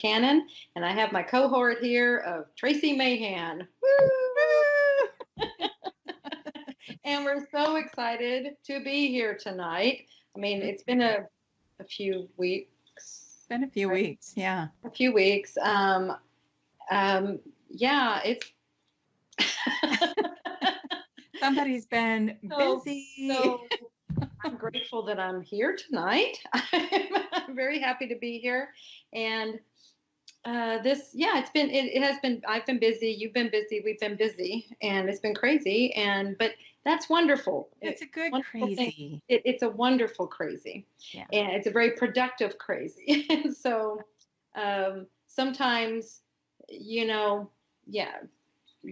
Cannon, and I have my cohort here of Tracy Mahan. Woo! And we're so excited to be here tonight. I mean, it's been a few weeks. Been a few weeks, yeah. A few weeks. Yeah, it's somebody's been busy. So I'm grateful that I'm here tonight. I'm very happy to be here. And I've been busy. You've been busy. We've been busy, and it's been crazy. But that's wonderful. It's a good crazy. It's a wonderful crazy. Yeah. And it's a very productive crazy. And so sometimes, you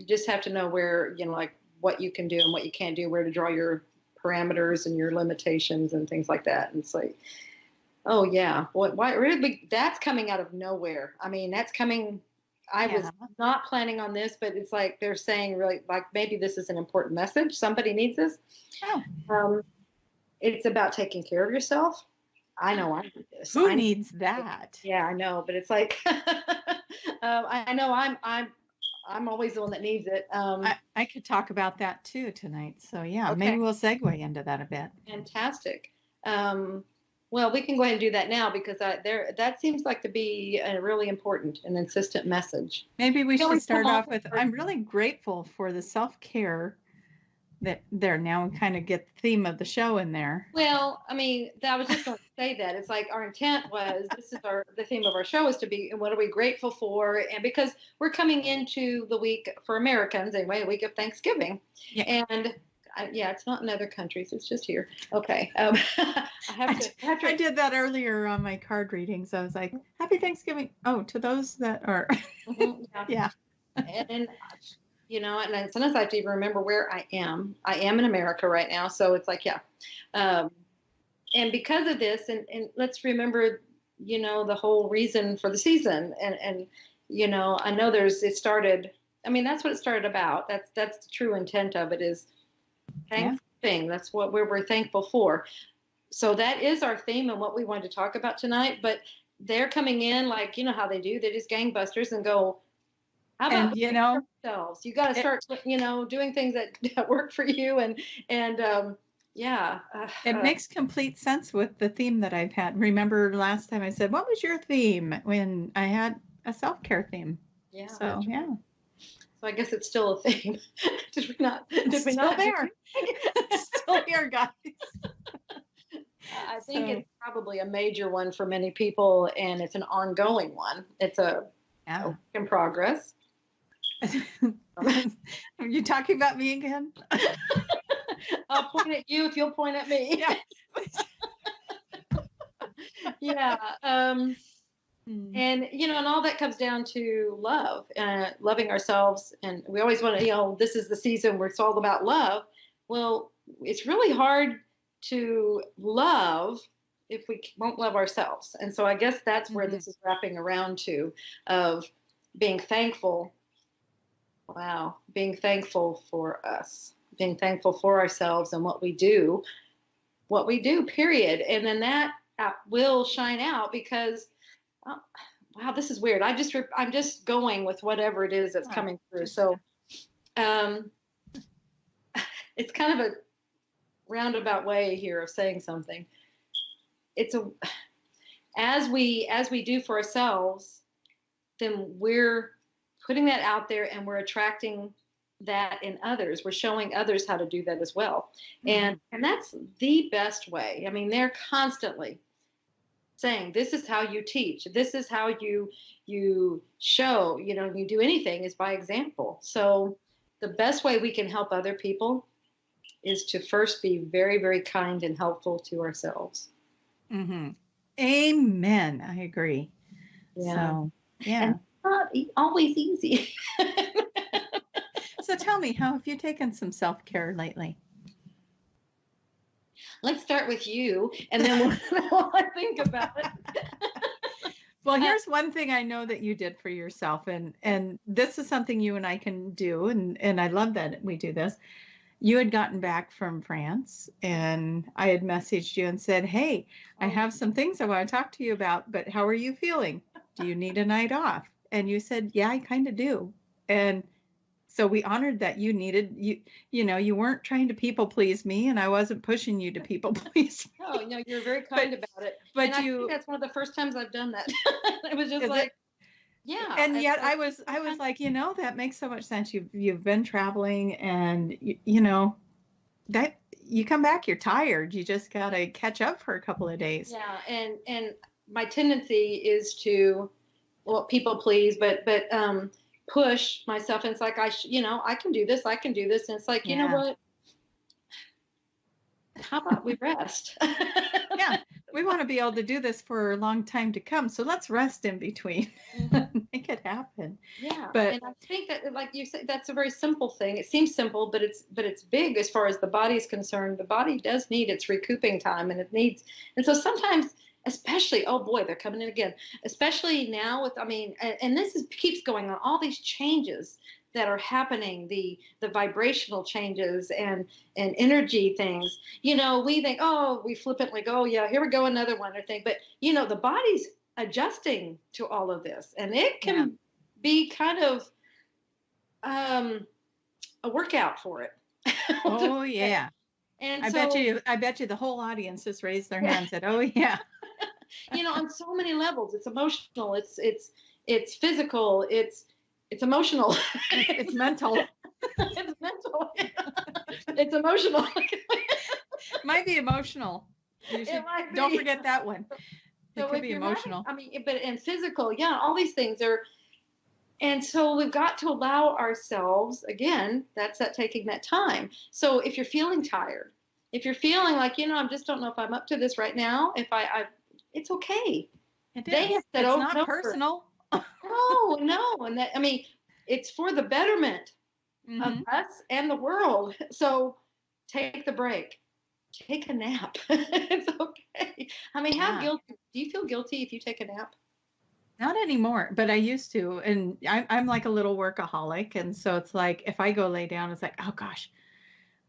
just have to know where, like what you can do and what you can't do, where to draw your parameters and your limitations and things like that. And it's like, oh yeah, why really? That's coming out of nowhere. I mean, that's coming. I was not planning on this, but it's like they're saying, really, like maybe this is an important message. Somebody needs this. Oh. It's about taking care of yourself. I know I need this. Who needs that? Yeah, I know, but it's like I know I'm always the one that needs it. I could talk about that too tonight. So yeah, okay. Maybe we'll segue into that a bit. Fantastic. Well, we can go ahead and do that now because that seems like to be a really important and insistent message. Maybe we should start off with, I'm really grateful for the self-care that there now and kind of get the theme of the show in there. Well, I mean, I was just going to say that. It's like our intent was, this is the theme of our show is to be, what are we grateful for? And because we're coming into the week, for Americans anyway, a week of Thanksgiving. Yeah. And it's not in other countries. It's just here. Okay. I did that earlier on my card readings. I was like, Happy Thanksgiving. Oh, to those that are. Mm-hmm, yeah. And sometimes I have to even remember where I am. I am in America right now. So it's like, yeah. And because of this, and let's remember, the whole reason for the season. And I know it started, I mean, that's what it started about. That's the true intent of it is thankful thing. That's what we're thankful for. So that is our theme and what we wanted to talk about tonight. But they're coming in like, how they do. They just gangbusters and go, how about themselves? You got to start, doing things that work for you. And it makes complete sense with the theme that I've had. Remember last time I said, what was your theme when I had a self-care theme? Yeah. So, yeah. So I guess it's still a theme. Did we not there. Still here, guys. I think it's probably a major one for many people, and it's an ongoing one. It's a work in progress. Are you talking about me again? I'll point at you if you'll point at me. Yeah. And, and all that comes down to love, loving ourselves. And we always want to, this is the season where it's all about love. Well, it's really hard to love if we won't love ourselves. And so I guess that's where this is wrapping around to, of being thankful. Wow. Being thankful for us, being thankful for ourselves and what we do, period. And then that will shine out because, wow, this is weird. I'm just going with whatever it is that's coming through. So it's kind of a roundabout way here of saying something. It's as we do for ourselves, then we're putting that out there and we're attracting that in others. We're showing others how to do that as well. And that's the best way. I mean, they're constantly saying, this is how you teach. This is how you show, you do anything is by example. So the best way we can help other people is to first be very, very kind and helpful to ourselves. Mm-hmm. Amen. I agree. Yeah. So, yeah. And it's not always easy. So tell me, how have you taken some self-care lately? Let's start with you, and then we'll think about it. Well, here's one thing I know that you did for yourself, and this is something you and I can do, and I love that we do this. you had gotten back from France and I had messaged you and said, hey, I have some things I want to talk to you about, but how are you feeling? Do you need a night off? And you said, yeah, I kind of do. And so we honored that you weren't trying to people please me and I wasn't pushing you to people please me. No, you're very kind about it. But and I think that's one of the first times I've done that. It was just like, yeah. And yet I was like, that makes so much sense. You've been traveling and that you come back, you're tired. You just got to catch up for a couple of days. Yeah. And my tendency is to, people please, but push myself. And it's like, I can do this. I can do this. And it's like, you know what? How about we rest? Yeah. We want to be able to do this for a long time to come. So let's rest in between. Make it happen. Yeah. And I think that, like you said, that's a very simple thing. It seems simple, but it's big as far as the body is concerned. The body does need its recouping time and and so sometimes, especially, oh boy, they're coming in again, especially now and this keeps going on, all these changes that are happening, the vibrational changes and energy things. We think, we flippantly go, yeah, here we go, another one or thing. But the body's adjusting to all of this, and it can be kind of a workout for it. Oh yeah. And I bet you the whole audience just raised their hand and said, oh yeah. On so many levels. It's emotional, it's physical, it's emotional. It's mental. It's mental. It's emotional. Might be emotional. Don't forget that one. It could be emotional. And physical, all these things are. And so we've got to allow ourselves, again, that's that taking that time. So if you're feeling tired, if you're feeling like, I just don't know if I'm up to this right now, it's okay. It's not personal. No. And that, it's for the betterment of us and the world. So take the break. Take a nap. It's okay. How guilty? Do you feel guilty if you take a nap? Not anymore, but I used to. And I'm like a little workaholic. And so it's like, if I go lay down, it's like, oh gosh,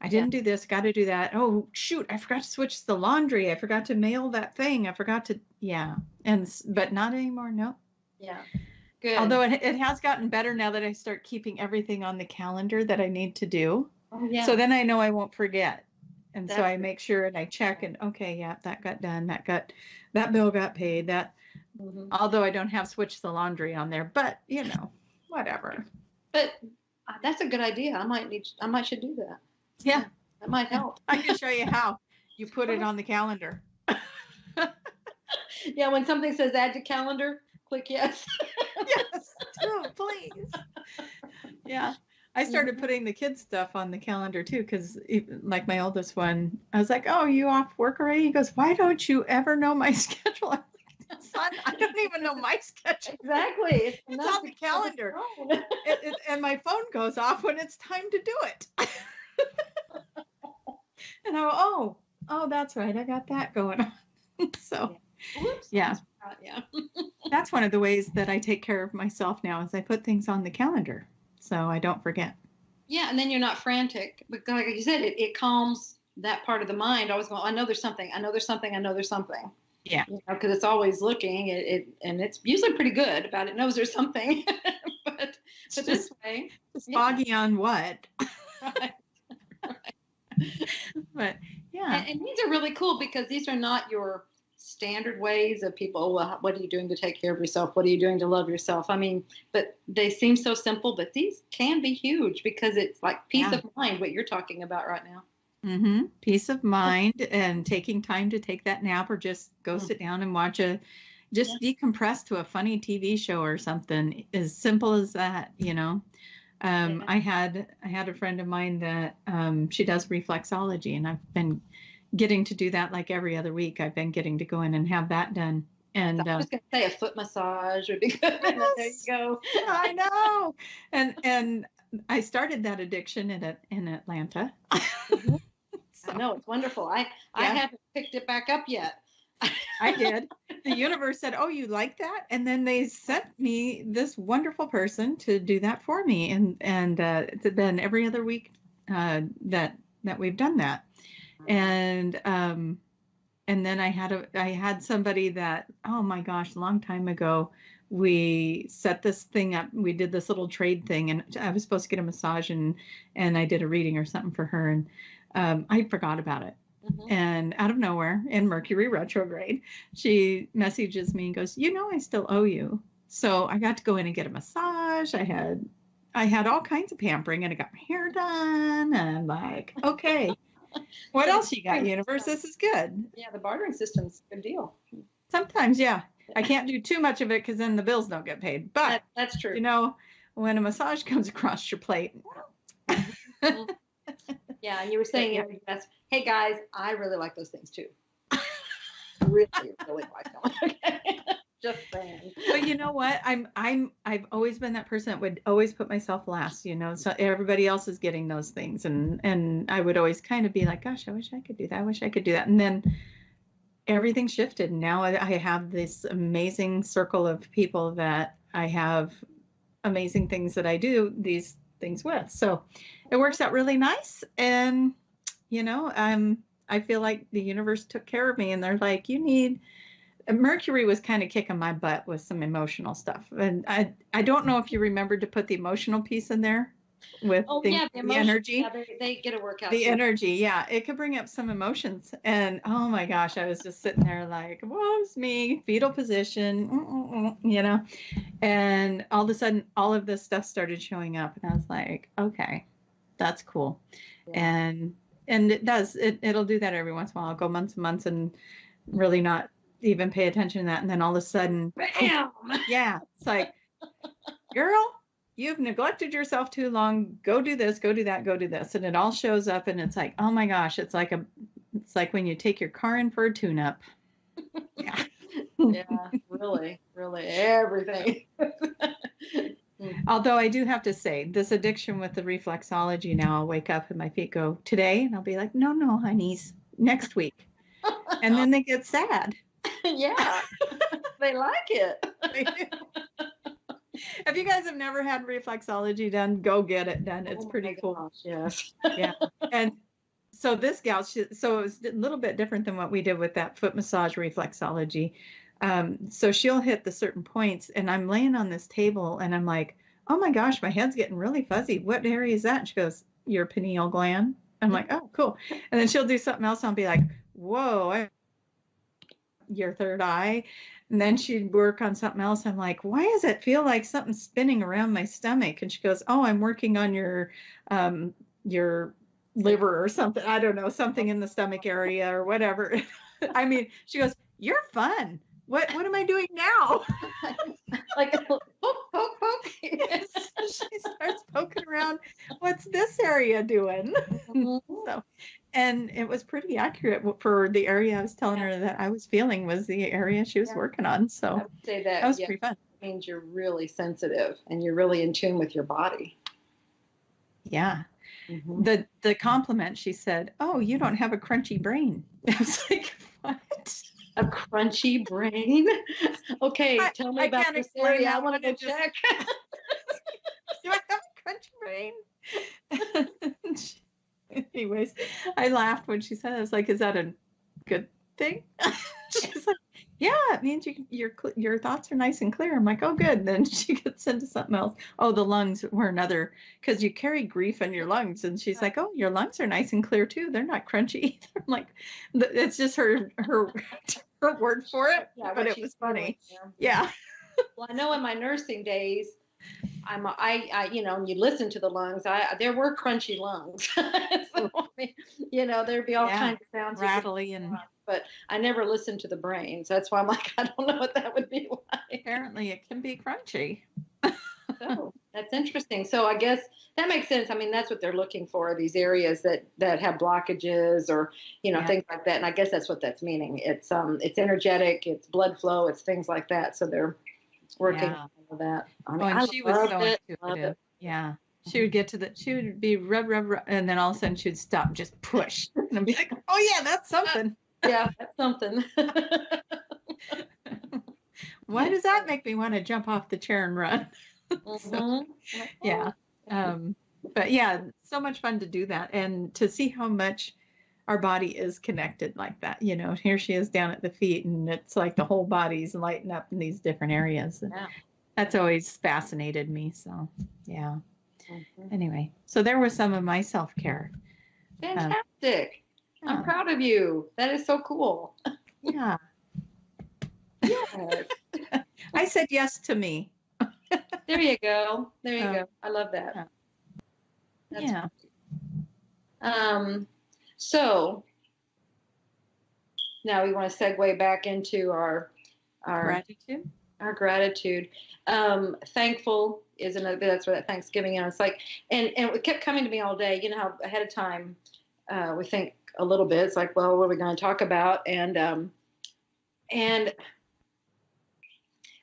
I didn't do this, got to do that. Oh, shoot, I forgot to switch the laundry. I forgot to mail that thing. I forgot to, but not anymore, no. Yeah, good. Although it has gotten better now that I start keeping everything on the calendar that I need to do. Oh, yeah. So then I know I won't forget. And so I make sure and I check and, okay, yeah, that got done. That bill got paid. Although I don't have switched the laundry on there, but whatever. But that's a good idea. I might should do that. Yeah. That might help. I can show you how. You put it on the calendar. Yeah, when something says add to calendar, click yes. Yes, do, please. Yeah. I started putting the kids' stuff on the calendar too, because like my oldest one, I was like, oh, you off work already? He goes, why don't you ever know my schedule? I'm like, son, I don't even know my schedule. Exactly. It's on the calendar. And my phone goes off when it's time to do it. And I go, oh, that's right. I got that going on. So, yeah. That's one of the ways that I take care of myself now is I put things on the calendar so I don't forget. Yeah, and then you're not frantic. But like you said, it calms that part of the mind. Always going, I know there's something. Yeah. Because it's always looking. And it's usually pretty good about it. Knows there's something. but this way. It's foggy on what? Right. But yeah. And these are really cool because these are not your standard ways of people. Well, what are you doing to take care of yourself? What are you doing to love yourself? But they seem so simple, but these can be huge because it's like peace of mind, what you're talking about right now. Mm-hmm. Peace of mind and taking time to take that nap or just go sit down and watch decompress to a funny TV show or something as simple as that, I had a friend of mine that she does reflexology, and I've been getting to do that like every other week. I've been getting to go in and have that done. And I was going to say a foot massage would be good. Yes, there you go. I know. And I started that addiction in Atlanta. Mm-hmm. So, I know, it's wonderful. I haven't picked it back up yet. I did. The universe said, oh, you like that? And then they sent me this wonderful person to do that for me. And it's been every other week that we've done that. And then I had somebody that, oh my gosh, a long time ago, we set this thing up. We did this little trade thing, and I was supposed to get a massage, and I did a reading or something for her, and I forgot about it. And out of nowhere, in Mercury retrograde, she messages me and goes, I still owe you. So I got to go in and get a massage. I had all kinds of pampering, and I got my hair done. And I'm like, okay, what else you got, universe? This is good. Yeah, the bartering system's a good deal. Sometimes, yeah. I can't do too much of it because then the bills don't get paid. But that's true. When a massage comes across your plate. Yeah, and you were saying, hey guys, I really like those things too. Really, really like them. Okay. Just saying. But you know what? I've always been that person that would always put myself last, so everybody else is getting those things. And I would always kind of be like, gosh, I wish I could do that. I wish I could do that. And then everything shifted. And now I have this amazing circle of people that I have amazing things that I do these things with. So it works out really nice. And, I feel like the universe took care of me, and they're like, Mercury was kind of kicking my butt with some emotional stuff. And I don't know if you remembered to put the emotional piece in there with the energy. Yeah, they get a workout. The energy, yeah. It could bring up some emotions. And oh my gosh, I was just sitting there like, woe's me, fetal position, And all of a sudden, all of this stuff started showing up. And I was like, okay, that's cool. Yeah. And it does. It'll do that every once in a while. I'll go months and months and really not even pay attention to that. And then all of a sudden, bam! Yeah, it's like, girl, you've neglected yourself too long. Go do this, go do that, go do this. And it all shows up, and it's like, oh my gosh, it's like when you take your car in for a tune-up. Yeah. Yeah, really, really, everything. Although I do have to say, this addiction with the reflexology, now I'll wake up and my feet go, today? And I'll be like, no, honeys, next week. And then they get sad. Yeah, they like it. If you guys have never had reflexology done, go get it done. It's pretty cool. Gosh, yes. Yeah. And so this gal, so it was a little bit different than what we did with that foot massage reflexology. So she'll hit the certain points, and I'm laying on this table, and I'm like, oh my gosh, my head's getting really fuzzy. What area is that? And she goes, your pineal gland. I'm like, oh, cool. And then she'll do something else, and I'll be like, whoa, your third eye. And then she'd work on something else. I'm like, why does it feel like something's spinning around my stomach? And she goes, oh, I'm working on your liver or something. I don't know, something in the stomach area or whatever. I mean, she goes, you're fun. What am I doing now? Like, poke, poke, poke. Yes. She starts poking around. What's this area doing? So, and it was pretty accurate for the area I was telling her that I was feeling was the area she was working on. So I would say that was pretty fun. It means you're really sensitive and you're really in tune with your body. Yeah. Mm-hmm. The compliment, she said, oh, you don't have a crunchy brain. I was like, what? A crunchy brain? Okay, tell me about this area. I want to go check. Do I have a crunchy brain? Anyways, I laughed when she said it. I was like, is that a good thing? She's like, yeah, it means your thoughts are nice and clear. I'm like, oh, good. Then she gets into something else. Oh, the lungs were another, because you carry grief in your lungs. And she's like, oh, your lungs are nice and clear too. They're not crunchy either. I'm like, it's just her word for it. Yeah, but it was funny. Yeah. Well, I know in my nursing days, I and you listen to the lungs. There were crunchy lungs. So, there'd be all kinds of sounds, rattly but I never listened to the brain. So that's why I'm like, I don't know what that would be like. Apparently, it can be crunchy. So that's interesting. So I guess that makes sense. I mean, that's what they're looking for, these areas that have blockages or, things like that. And I guess that's what that's meaning. It's energetic, it's blood flow, it's things like that. So they're working on all of that. And she was so intuitive. Yeah. She would be rub, and then all of a sudden she'd stop and just push. And I'd be like, oh yeah, that's something. Yeah, that's something. Why does that make me want to jump off the chair and run? So, yeah. But yeah, so much fun to do that and to see how much our body is connected like that. You know, here she is down at the feet, and it's like the whole body's lighting up in these different areas. Yeah. That's always fascinated me. So, yeah. Mm-hmm. Anyway, so there was some of my self care. Fantastic. Yeah. I'm proud of you. That is so cool. Yeah. Yes. I said yes to me. There you go. There you go. I love that. Yeah. That's Yeah. So now we want to segue back into our Gratitude. Our gratitude. Thankful is another. That's where that Thanksgiving is. It's like, and it kept coming to me all day. You know how ahead of time we think a little bit. It's like, well, what are we going to talk about? And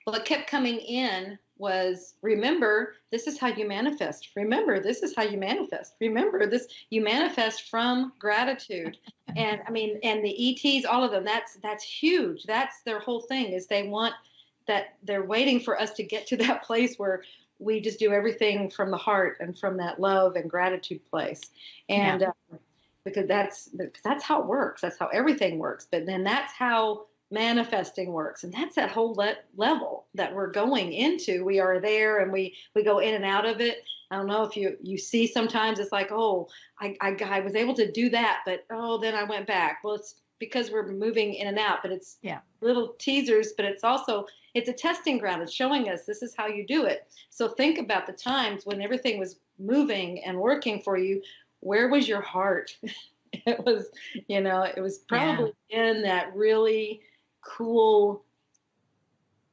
what kept coming in was, remember, this is how you manifest. Remember, this is how you manifest. Remember, this, you manifest from gratitude. And I mean, and the ETs, all of them, that's huge. That's their whole thing, is they want that, they're waiting for us to get to that place where we just do everything from the heart and from that love and gratitude place. And because that's how it works. That's how everything works. But then that's how manifesting works, and that's that whole level that we're going into. We are there, and we go in and out of it. I don't know if you see, sometimes it's like, oh, I was able to do that, but oh, then I went back. Well, it's because we're moving in and out, but it's little teasers, but it's also, it's a testing ground. It's showing us this is how you do it. So think about the times when everything was moving and working for you. Where was your heart? It was, it was probably in that really cool,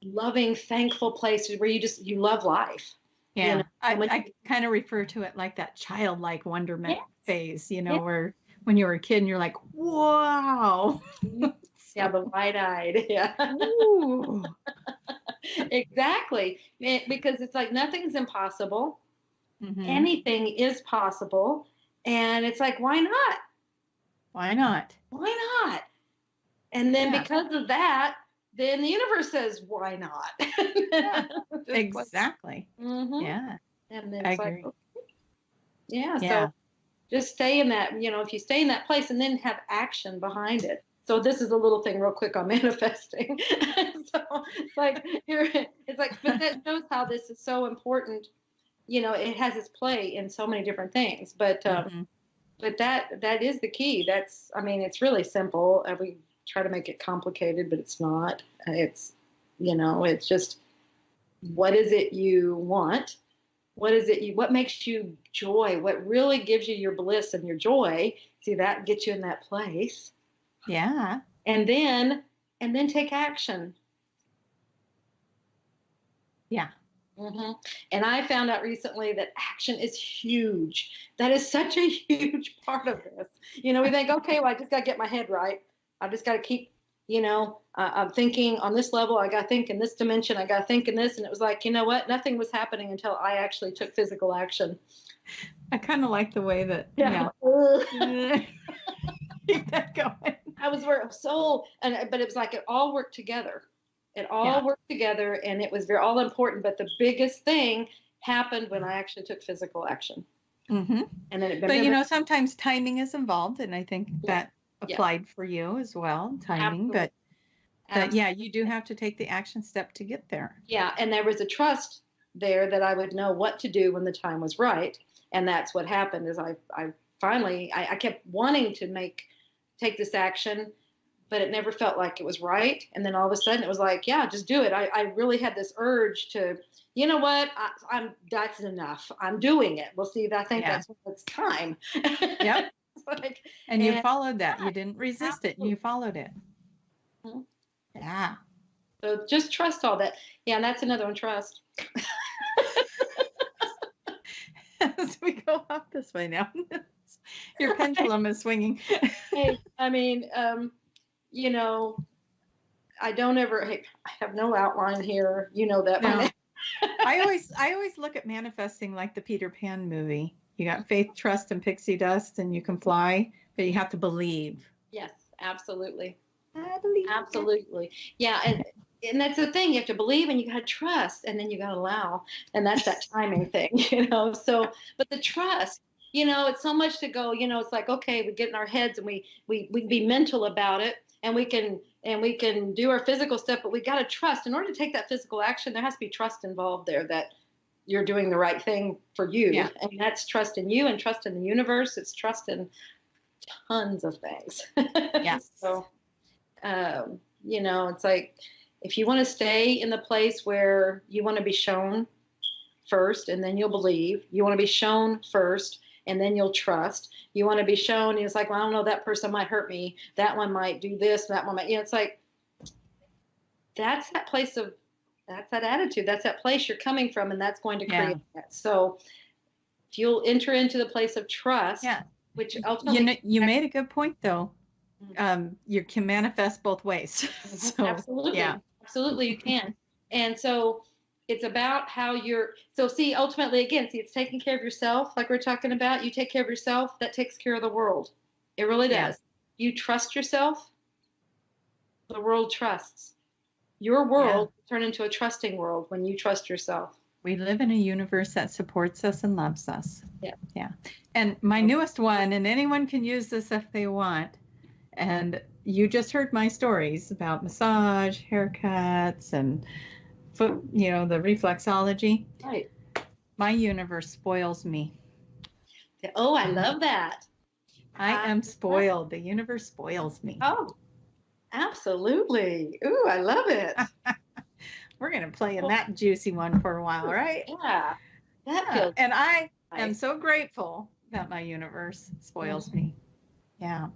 loving, thankful place where you love life. Yeah. I kind of refer to it like that childlike wonderment phase, where when you were a kid and you're like, wow. Yeah, the wide-eyed. Yeah. Ooh. Exactly. Because it's like nothing's impossible. Mm-hmm. Anything is possible. And it's like, why not? Why not? Why not? And then because of that, then the universe says, why not? Exactly. Mm-hmm. Yeah. And then I it's agree. Like, so just stay in that, if you stay in that place and then have action behind it. So this is a little thing real quick on manifesting. So it's like, but that shows how this is so important. It has its play in so many different things, but that is the key. It's really simple. We try to make it complicated, but it's not. It's just, what is it you want? What makes you joy? What really gives you your bliss and your joy? See, that gets you in that place. Yeah. And then take action. Yeah. Mm-hmm. And I found out recently that action is huge. That is such a huge part of this. We think, okay, well, I just got to get my head right. I just got to keep, I'm thinking on this level. I got to think in this dimension. I got to think in this. And it was like, you know what? Nothing was happening until I actually took physical action. I kind of like the way that, keep that going. I was but it was like it all worked together. It all worked together, and it was all important. But the biggest thing happened when I actually took physical action. Mm-hmm. And then but sometimes timing is involved, and I think that applied for you as well, timing. Absolutely. But you do have to take the action step to get there. Yeah, and there was a trust there that I would know what to do when the time was right, and that's what happened. Is I finally kept wanting to take this action, but it never felt like it was right. And then all of a sudden it was like, yeah, just do it. I really had this urge to, you know what, that's enough. I'm doing it. Well, see, I think that's when it's time. Yep. And you followed that. You didn't resist it. You followed it. Mm-hmm. Yeah. So just trust all that. Yeah. And that's another one, trust. As we go off this way now. Your pendulum is swinging. Hey, I don't ever. I have no outline here. That. No. I always look at manifesting like the Peter Pan movie. You got faith, trust, and pixie dust, and you can fly, but you have to believe. Yes, absolutely. I believe. Absolutely. Yeah, and and that's the thing, you have to believe and you got to trust and then you got to allow, and that's that timing thing, you know. So but the trust, you know, it's so much to go, you know. It's like, okay, we get in our heads and we can be mental about it, and we can do our physical stuff, but we got to trust. In order to take that physical action, there has to be trust involved there, that you're doing the right thing for you. Yeah. And that's trust in you and trust in the universe. It's trust in tons of things. Yeah. So you know, it's like, if you want to stay in the place where you want to be shown first and then you'll believe, you want to be shown first and then you'll trust, you want to be shown, it's like, well, I don't know, that person might hurt me, that one might do this, that one might, you know, it's like, that's that place of, that's that attitude, that's that place you're coming from, and that's going to create that. So if you'll enter into the place of trust, which ultimately, you made a good point though. You can manifest both ways. So, absolutely. Yeah. Absolutely, you can. And so it's about how so see, ultimately, again, see, it's taking care of yourself, like we're talking about. You take care of yourself, that takes care of the world. It really does. You trust yourself, the world trusts. Your world will turn into a trusting world when you trust yourself. We live in a universe that supports us and loves us. Yeah. Yeah. And my newest one, and anyone can use this if they want, and you just heard my stories about massage, haircuts, and foot, you know, the reflexology. Right. My universe spoils me. Oh, I love that. I am spoiled. The universe spoils me. Oh, absolutely. Ooh, I love it. We're going to play in that juicy one for a while, right? Yeah. That feels and I am so grateful that my universe spoils me. Yeah.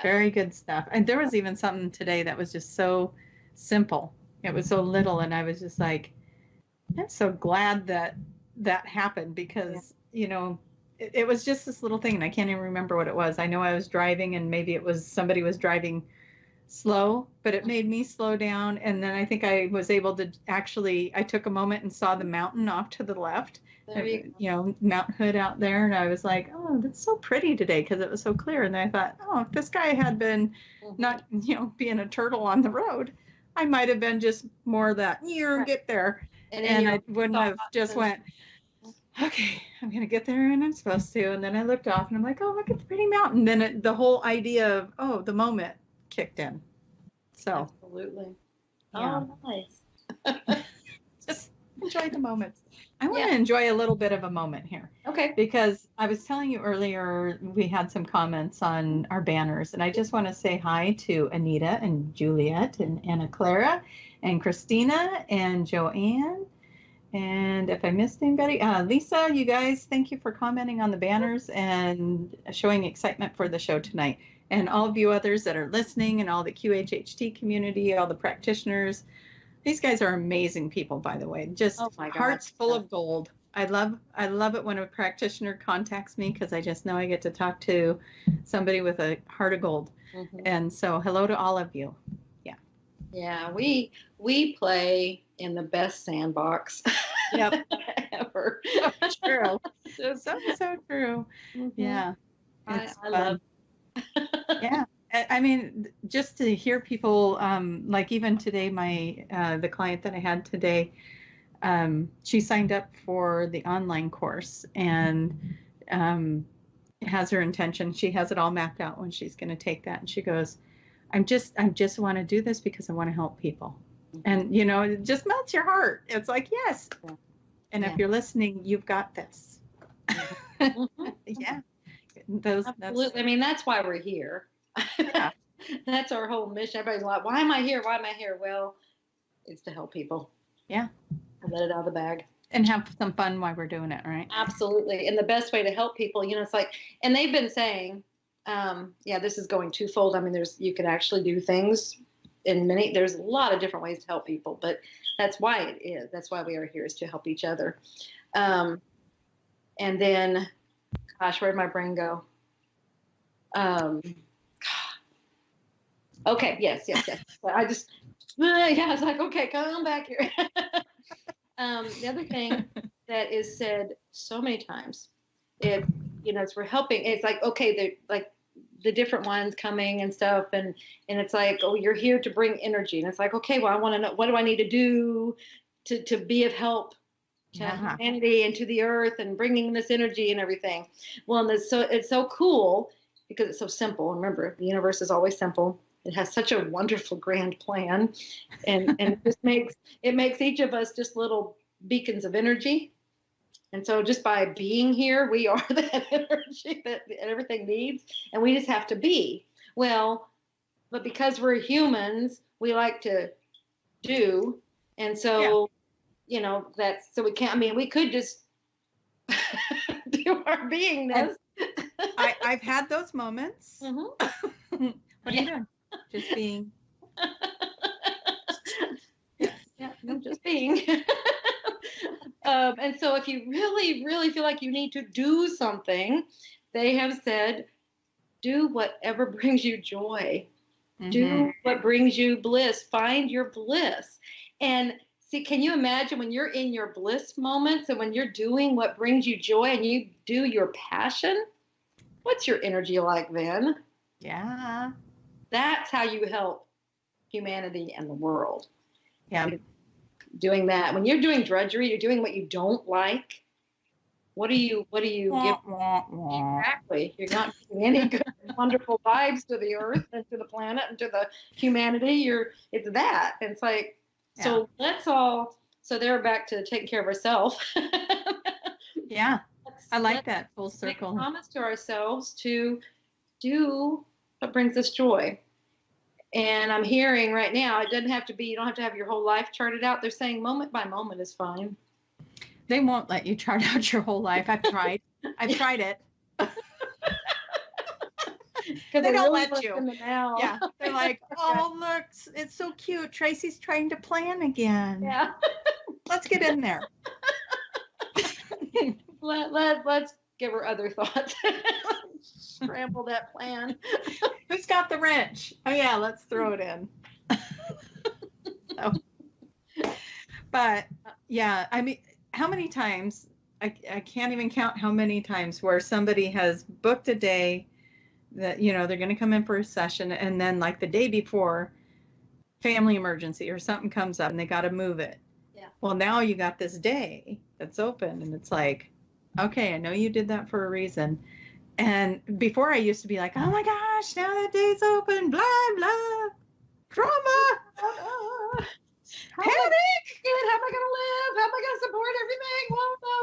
Very good stuff. And there was even something today that was just so simple. It was so little. And I was just like, I'm so glad that that happened, because, you know, it was just this little thing. And I can't even remember what it was. I know I was driving, and maybe it was somebody was driving slow, but it made me slow down. And then I think I was able to I took a moment and saw the mountain off to the left. You know, Mount Hood out there, and I was like, oh, that's so pretty today, because it was so clear. And I thought, oh, if this guy had been not, you know, being a turtle on the road, I might have been just more that get there, and I wouldn't have just went, okay, I'm gonna get there and I'm supposed to. And then I looked off and I'm like, oh, look at the pretty mountain. Then the whole idea of the moment kicked in. So absolutely. Yeah. Oh, nice. Just enjoy the moments. I want to enjoy a little bit of a moment here. Okay. Because I was telling you earlier, we had some comments on our banners, and I just want to say hi to Anita and Juliet and Anna Clara and Christina and Joanne. And if I missed anybody, Lisa, you guys, thank you for commenting on the banners and showing excitement for the show tonight. And all of you others that are listening, and all the QHHT community, all the practitioners. These guys are amazing people, by the way. Just hearts full of gold. I love it when a practitioner contacts me, because I just know I get to talk to somebody with a heart of gold. And so hello to all of you. Yeah. Yeah, we play in the best sandbox ever. So true. So true. Yeah. I love Yeah. I mean, just to hear people, like even today, the client that I had today, she signed up for the online course, and has her intention. She has it all mapped out when she's going to take that. And she goes, I just want to do this because I want to help people. And, you know, it just melts your heart. It's like, yes. And if you're listening, you've got this. Yeah. Absolutely. I mean, that's why we're here. Yeah. That's our whole mission. Everybody's like, why am I here? Why am I here? Well, it's to help people. Yeah. And let it out of the bag. And have some fun while we're doing it, right? Absolutely. And the best way to help people, you know, it's like, and they've been saying, this is going twofold. I mean, you could actually do things there's a lot of different ways to help people, but that's why it is. That's why we are here, is to help each other. And then, gosh, where'd my brain go? Okay. Yes. I was like, okay, come back here. The other thing that is said so many times, it's we're helping. It's like, okay, like the different ones coming and stuff, and it's like, oh, you're here to bring energy, and it's like, okay, well, I want to know, what do I need to do to be of help to humanity and to the earth, and bringing this energy and everything. Well, and it's so cool because it's so simple. Remember, the universe is always simple. It has such a wonderful grand plan, and it just makes each of us just little beacons of energy. And so just by being here, we are that energy that everything needs, and we just have to be. Well, but because we're humans, we like to do, and so that's, so we can't. I mean, we could just do our beingness. I've had those moments. Mm-hmm. What are you doing? Just being. No, just being. And so if you really, really feel like you need to do something, they have said, do whatever brings you joy. Mm-hmm. Do what brings you bliss. Find your bliss. And see, can you imagine when you're in your bliss moments and when you're doing what brings you joy and you do your passion? What's your energy like then? Yeah. That's how you help humanity and the world. Yeah. Doing that. When you're doing drudgery, you're doing what you don't like. What do you give? Exactly. You're not giving any good, wonderful vibes to the earth and to the planet and to the humanity. It's that. And it's like, so let's all, so they're back to taking care of ourselves. Yeah. I like that full circle. Make a promise to ourselves to do what brings us joy. And I'm hearing right now, it doesn't have to be, you don't have to have your whole life charted out. They're saying moment by moment is fine. They won't let you chart out your whole life. I've tried. I've tried it. They don't let you. Yeah. They're like, oh, look, it's so cute. Tracy's trying to plan again. Yeah. Let's get in there. Let's give her other thoughts. Scramble that plan. Who's got the wrench? Oh yeah, let's throw it in. So, but yeah, I mean, how many times, I can't even count how many times where somebody has booked a day that, they're going to come in for a session, and then like the day before, family emergency or something comes up and they got to move it. Yeah. Well, now you got this day that's open, and it's like, okay, I know you did that for a reason. And before I used to be like, oh my gosh, now that day's open, blah, blah, drama, panic. How am I going to live? How am I going to support everything? Well, no.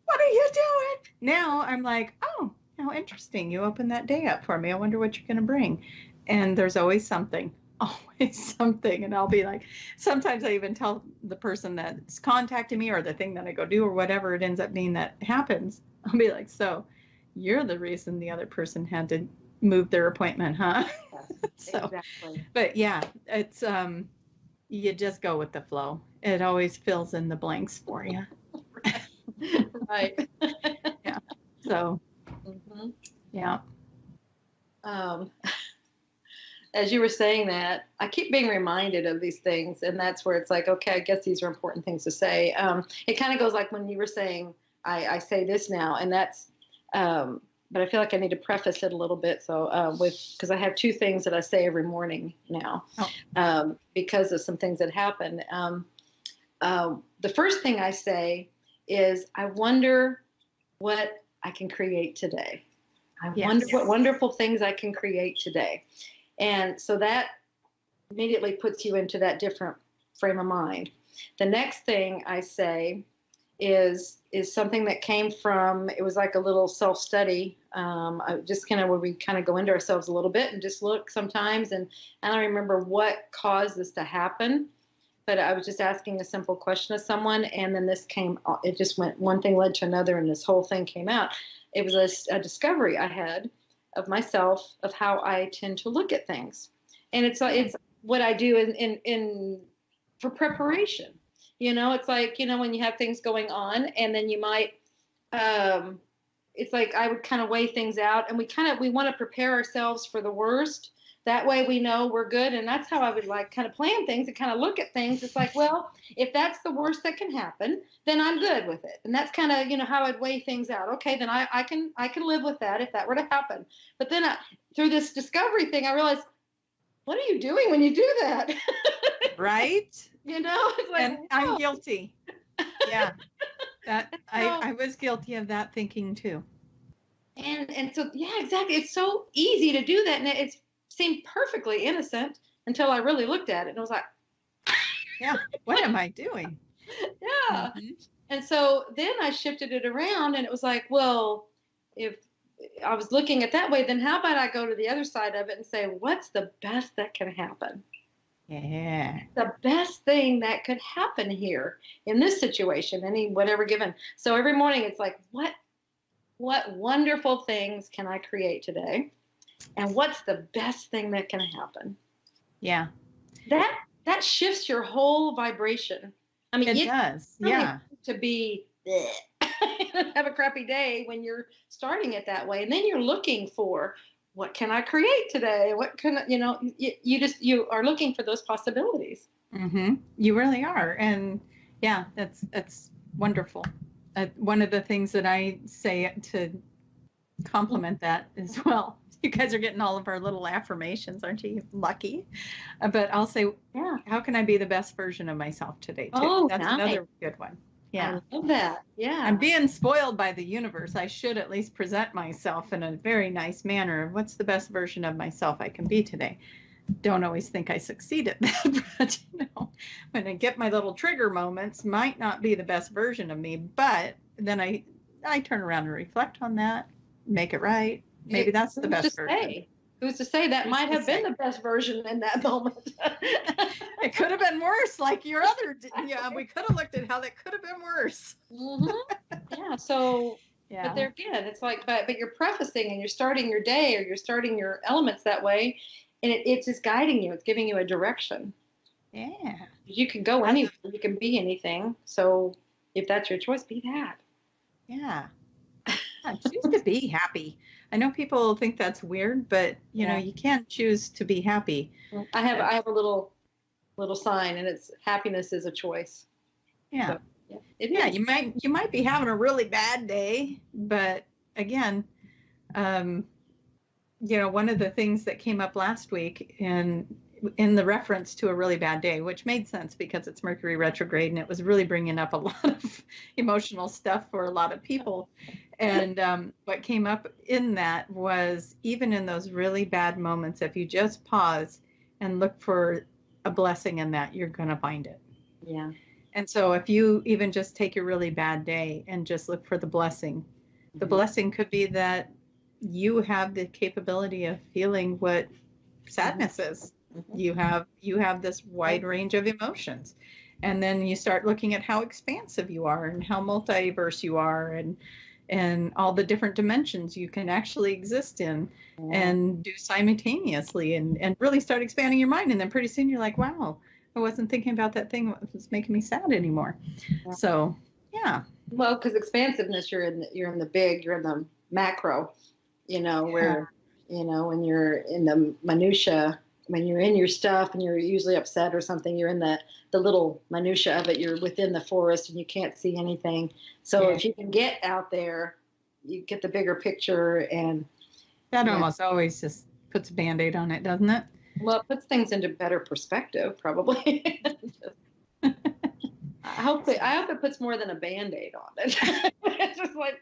What are you doing? Now I'm like, oh, how interesting. You opened that day up for me. I wonder what you're going to bring. And there's always something. And I'll be like, sometimes I even tell the person that's contacting me or the thing that I go do or whatever it ends up being that happens. I'll be like, so you're the reason the other person had to move their appointment, huh? Yes, So, exactly. But yeah, it's, you just go with the flow. It always fills in the blanks for you. Right. Yeah. So, yeah. As you were saying that, I keep being reminded of these things, and that's where it's like, okay, I guess these are important things to say. It kind of goes like when you were saying, I say this now, and that's, but I feel like I need to preface it a little bit. So because I have two things that I say every morning now, because of some things that happen. The first thing I say is, I wonder what I can create today. I wonder what wonderful things I can create today. And so that immediately puts you into that different frame of mind. The next thing I say is something that came from, it was like a little self-study, just kind of where we kind of go into ourselves a little bit and just look sometimes. And I don't remember what caused this to happen, but I was just asking a simple question of someone, and then this came, it just went, one thing led to another, and this whole thing came out. It was a discovery I had of myself, of how I tend to look at things. And it's what I do in for preparation. It's like, when you have things going on, and then you might, it's like I would kind of weigh things out, and we want to prepare ourselves for the worst, That way we know we're good. And that's how I would like kind of plan things and kind of look at things. It's like, well, if that's the worst that can happen, then I'm good with it. And that's kind of, how I'd weigh things out. Okay, then I can live with that if that were to happen. But then through this discovery thing, I realized, what are you doing when you do that? Right? It's like, and I'm guilty. Yeah. That I was guilty of that thinking too. And so, yeah, exactly. It's so easy to do that. And it seemed perfectly innocent until I really looked at it and I was like, yeah, what am I doing? Yeah. Mm-hmm. And so then I shifted it around and it was like, well, if I was looking at that way, then how about I go to the other side of it and say, what's the best that can happen? Yeah. The best thing that could happen here in this situation, whatever given. So every morning it's like, what wonderful things can I create today? And what's the best thing that can happen? Yeah. That shifts your whole vibration. I mean, it does. Really yeah. To be have a crappy day when you're starting it that way, and then you're looking for what can I create today? What can you are looking for those possibilities. Mm-hmm. You really are, and yeah, that's wonderful. One of the things that I say to compliment that as well. You guys are getting all of our little affirmations, aren't you? Lucky. But I'll say, yeah, how can I be the best version of myself today? Too? Oh, that's nice. Another good one. Yeah. I love that. Yeah. I'm being spoiled by the universe. I should at least present myself in a very nice manner of what's the best version of myself I can be today. Don't always think I succeed at that, but when I get my little trigger moments, might not be the best version of me, but then I turn around and reflect on that, make it right. Maybe that's the best version. Who's to say that might have been the best version in that moment? It could have been worse, like your other. Yeah, we could have looked at how that could have been worse. Mm-hmm. Yeah. So, yeah. But there again, it's like, but you're prefacing and you're starting your day or you're starting your elements that way, and it's just guiding you. It's giving you a direction. Yeah. You can go anywhere. You can be anything. So, if that's your choice, be that. Yeah. Choose to be happy. I know people think that's weird, but you know, you can't choose to be happy. I have a little sign, and it's happiness is a choice. Yeah. So, yeah. You might be having a really bad day, but again, one of the things that came up last week in the reference to a really bad day, which made sense because it's Mercury retrograde and it was really bringing up a lot of emotional stuff for a lot of people. And what came up in that was even in those really bad moments, if you just pause and look for a blessing in that, you're going to find it. Yeah. And so if you even just take a really bad day and just look for the blessing, the blessing could be that you have the capability of feeling what sadness is. You have this wide range of emotions. And then you start looking at how expansive you are and how multiverse you are and all the different dimensions you can actually exist in and do simultaneously and really start expanding your mind. And then pretty soon you're like, wow, I wasn't thinking about that thing that was making me sad anymore. Yeah. So, yeah. Well, because expansiveness, you're in the big, you're in the macro, where, when you're in the minutia, when you're in your stuff and you're usually upset or something, you're in the little minutia of it. You're within the forest and you can't see anything. So if you can get out there, you get the bigger picture. And that almost always just puts a Band-Aid on it, doesn't it? Well, it puts things into better perspective, probably. I hope it puts more than a Band-Aid on it. It's just like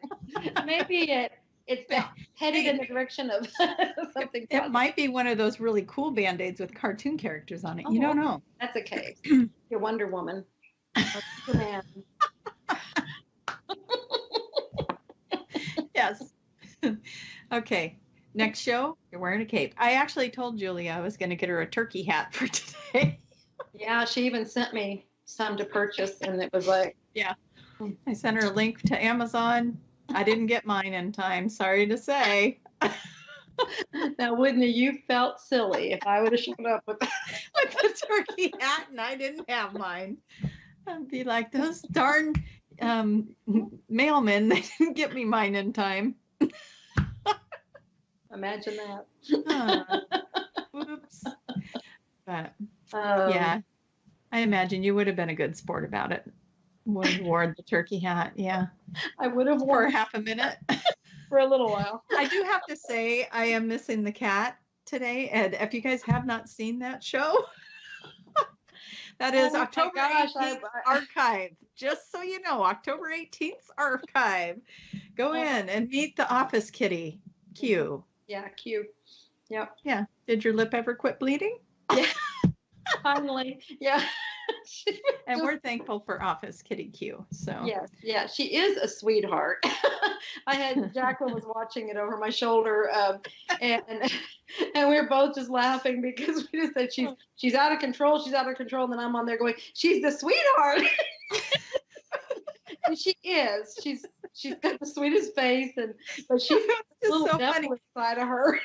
maybe it's headed in the direction of something. It might be one of those really cool Band-Aids with cartoon characters on it. You don't know. That's okay. Your Wonder Woman. Man. Yes. Okay. Next show, you're wearing a cape. I actually told Julia I was going to get her a turkey hat for today. Yeah, she even sent me some to purchase, and it was like... Yeah. I sent her a link to Amazon. I didn't get mine in time, sorry to say. Now, wouldn't you felt silly if I would have shown up with the turkey hat and I didn't have mine? I'd be like, those darn mailmen, they didn't get me mine in time. Imagine that. Whoops. But Um, yeah, I imagine you would have been a good sport about it. Would have worn the turkey hat. Yeah. I would have For worn half a minute. for a little while. I do have to say, I am missing the cat today. And if you guys have not seen that show, that is Oh my October gosh, 18th archive. Just so you know, October 18th archive. Go in and meet the office kitty, Q. Yeah, Q. Yep. Yeah. Did your lip ever quit bleeding? Yeah. Finally. Yeah. And we're thankful for office kitty Q. So yes, yeah, she is a sweetheart. I had Jacqueline was watching it over my shoulder, and and we were both just laughing because we just said she's out of control, she's out of control, and then I'm on there going, she's the sweetheart. And she is. She's got the sweetest face, but she's a little so devil inside of her.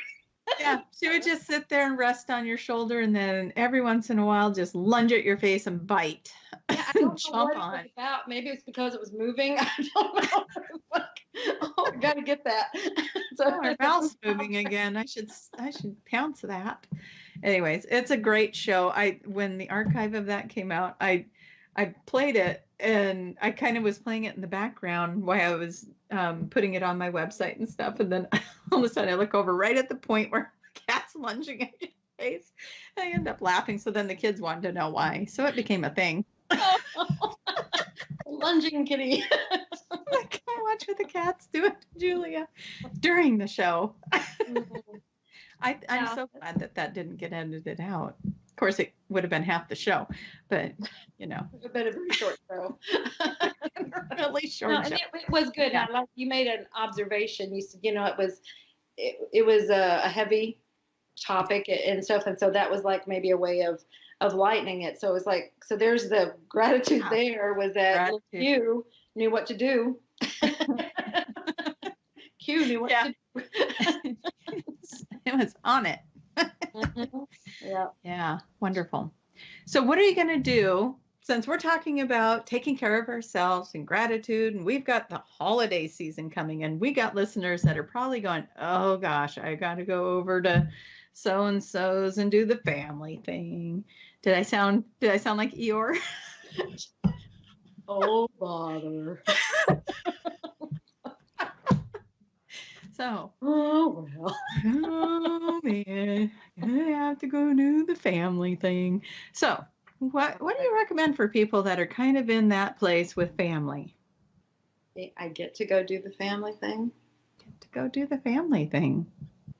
Yeah, she would just sit there and rest on your shoulder, and then every once in a while just lunge at your face and bite. Yeah, I don't know jump what on. it was about. Maybe it's because it was moving. I don't know. Like, oh, I gotta get that. So our mouth's moving again. I should pounce that. Anyways, it's a great show. When the archive of that came out, I played it, and I kind of was playing it in the background while I was putting it on my website and stuff. And then all of a sudden I look over right at the point where the cat's lunging at your face. I end up laughing. So then the kids wanted to know why. So it became a thing. Lunging kitty. Like, I watch what the cat's doing to Julia during the show. I'm so glad that didn't get edited out. Of course, it would have been half the show, but you know. It would have been a very short show. Really short No, show. and it was good. Yeah. I like you made an observation. You said, it was a heavy topic and stuff, and so that was like maybe a way of lightening it. So it was like, so there's the gratitude there was that Q knew what to do. Q knew what to do. It was on it. Yeah. Yeah. Wonderful. So what are you going to do since we're talking about taking care of ourselves and gratitude, and we've got the holiday season coming in? We got listeners that are probably going, oh gosh, I got to go over to so-and-so's and do the family thing. Did I sound like Eeyore? Oh, bother. So, oh well. Oh man, I have to go do the family thing. So, what do you recommend for people that are kind of in that place with family? I get to go do the family thing. Get to go do the family thing.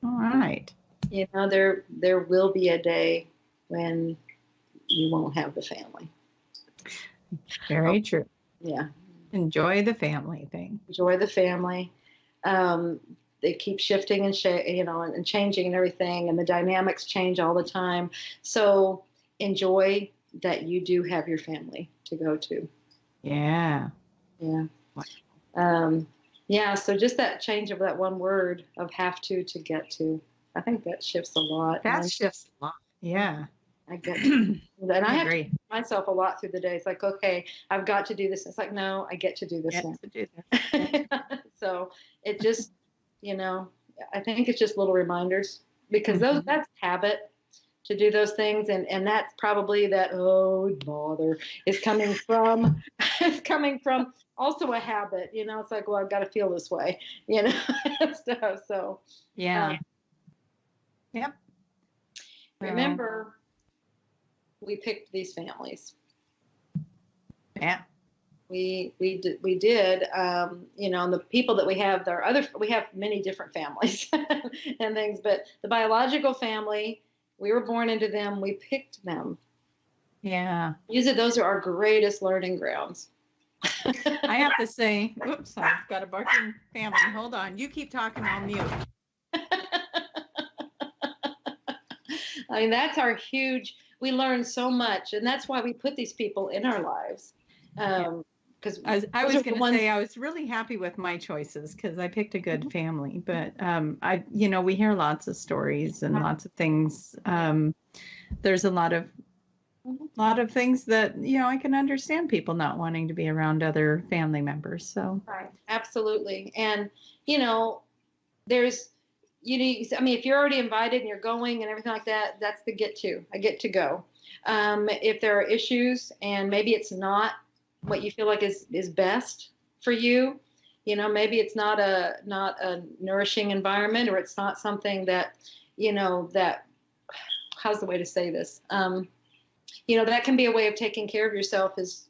All right. You know, there will be a day when you won't have the family. Very true. Yeah. Enjoy the family thing. Enjoy the family. They keep shifting and and changing and everything, and the dynamics change all the time. So enjoy that you do have your family to go to. Yeah. Yeah. Yeah. So just that change of that one word of have to get to. I think that shifts a lot. That shifts a lot. Yeah. I get to. And I agree. have to myself a lot through the day. It's like, okay, I've got to do this. It's like, no, I get to do this now. To do that. So it just, I think it's just little reminders because that's habit to do those things. And that's probably that, oh, bother is coming from, also a habit, it's like, well, I've got to feel this way, stuff. So, yeah. Yep. Remember, we picked these families. Yeah. We did, and the people that we have, we have many different families and things, but the biological family, we were born into them, we picked them. Yeah. Usually those are our greatest learning grounds. I have to say, oops, I've got a barking family. Hold on. You keep talking, I'll mute. I mean, that's our huge, we learn so much, and that's why we put these people in our lives. Because I was going to say I was really happy with my choices because I picked a good family, but we hear lots of stories and lots of things. There's a lot of things that I can understand people not wanting to be around other family members. So right, absolutely, and there's I mean, if you're already invited and you're going and everything like that, that's the get to. I get to go. If there are issues and maybe it's not what you feel like is best for you, maybe it's not a nourishing environment, or it's not something that, that, how's the way to say this? That can be a way of taking care of yourself, is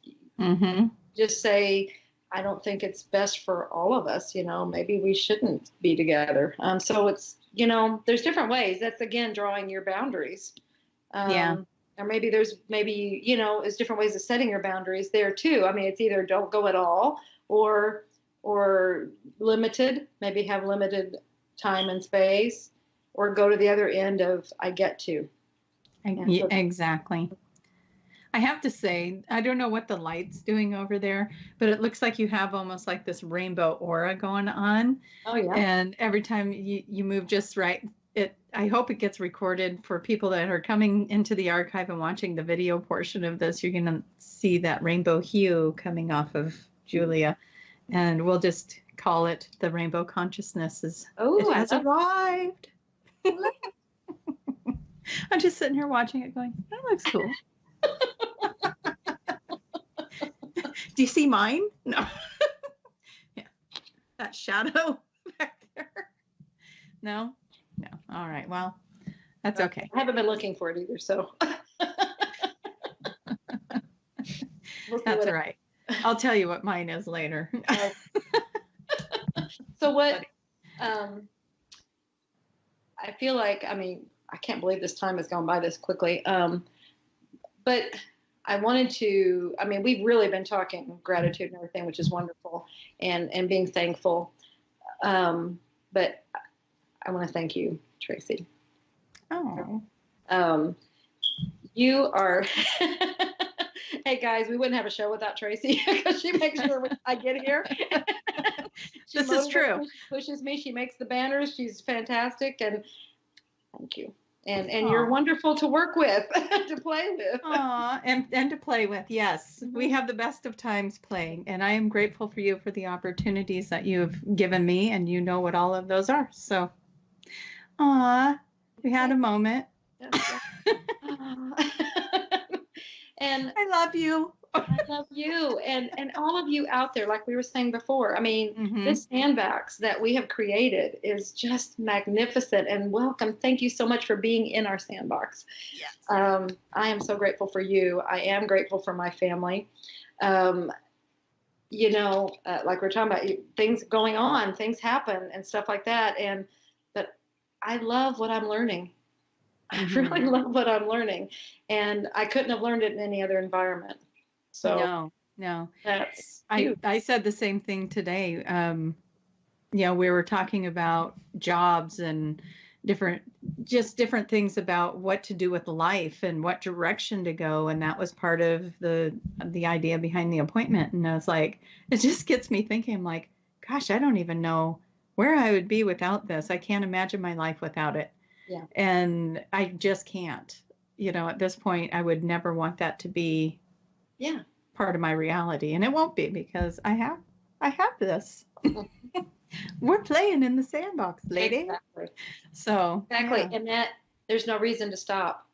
just say, I don't think it's best for all of us, maybe we shouldn't be together. So it's, there's different ways. That's, again, drawing your boundaries. Or maybe there's different ways of setting your boundaries there too. I mean, it's either don't go at all, or limited, maybe have limited time and space, or go to the other end of I get to. Yeah, exactly. I have to say, I don't know what the light's doing over there, but it looks like you have almost like this rainbow aura going on. Oh, yeah. And every time you move just right, I hope it gets recorded for people that are coming into the archive and watching the video portion of this. You're going to see that rainbow hue coming off of Julia. And we'll just call it the rainbow consciousness. It has arrived. I'm just sitting here watching it going, that looks cool. Do you see mine? No. Yeah. That shadow back there. No? No. All right. Well, that's okay. I haven't been looking for it either, so. That's all right. I'll tell you what mine is later. So what, I feel like, I mean, I can't believe this time has gone by this quickly. But I wanted to, I mean, we've really been talking gratitude and everything, which is wonderful, and being thankful. But I want to thank you, Tracy. Oh. You are, hey guys, we wouldn't have a show without Tracy, because she makes sure I get here. This is true. She pushes me. She makes the banners. She's fantastic. And thank you. And you're wonderful to work with, to play with. Aw, and to play with, yes. Mm-hmm. We have the best of times playing, and I am grateful for you for the opportunities that you have given me, and you know what all of those are. So, we had a moment. And I love you. I love you, and all of you out there, like we were saying before. I mean, this sandbox that we have created is just magnificent, and welcome. Thank you so much for being in our sandbox. Yes. I am so grateful for you. I am grateful for my family. Like we're talking about, things going on, things happen and stuff like that. But I love what I'm learning. I really love what I'm learning, and I couldn't have learned it in any other environment. So no. That's I said the same thing today. We were talking about jobs and different things about what to do with life and what direction to go, and that was part of the idea behind the appointment. And I was like, it just gets me thinking. I'm like, gosh, I don't even know where I would be without this. I can't imagine my life without it. Yeah. And I just can't. At this point, I would never want that to be part of my reality, and it won't be, because I have this. We're playing in the sandbox, lady. Exactly. So exactly, and that there's no reason to stop.